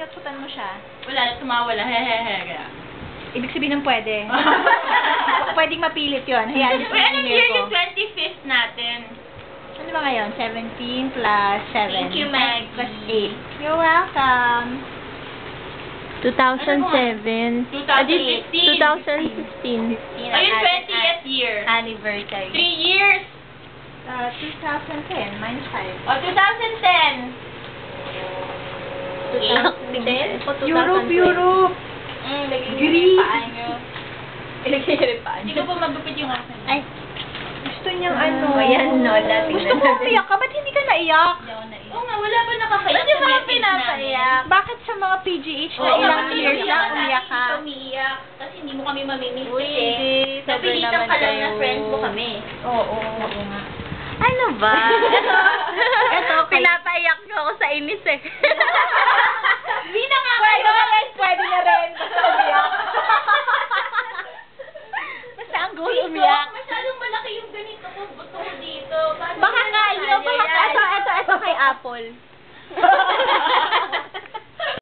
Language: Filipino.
sinusutan mo siya? Wala, tumawala. Hehehe. Ibig sabihin ng pwede. Pwedeng mapilit yun. Hayaan niyo Wait, sa anong email year ko. yung 25th natin? Ano ba ngayon? 17 plus 7. Thank you, Maggie. Plus 8. You're welcome. 2007. 2015. 2016. Ayun, 20th year. Anniversary. 3 years. 2010 minus 5. O, 2010. 2010 o 2010? Europe! Greece! Ilagay niyo rin pa. Hindi ko pa magupit yung akin. Ay, Gusto niyang ano. Ayan, no, dating Gusto mo umiyak ka? Ba't hindi ka naiyak? Hindi ako naiyak. Oo nga, wala pa nakakaiyak Ba't yung sa mga message pinapaiyak? Bakit sa mga PGH na Oo, ilang kasi years umiyak lang ka, umiyak ka? hindi ka umiiyak. Kasi hindi mo kami mamimiss Uy, kasi. hindi. Sabi Napilitan naman ka lang kayo. na friends mo kami. Oo nga. Ano ba? Ito, pinapaiyak niyo ako sa inis eh. Hindi na nga Pwede kayo. na rin, pwede na rin. Basta umiyak. Basta ang goal Dito, umiyak. masyadong malaki yung ganito ko. Buto ko dito. Paano Baka yun? nga yun. Baka ito kay Apple.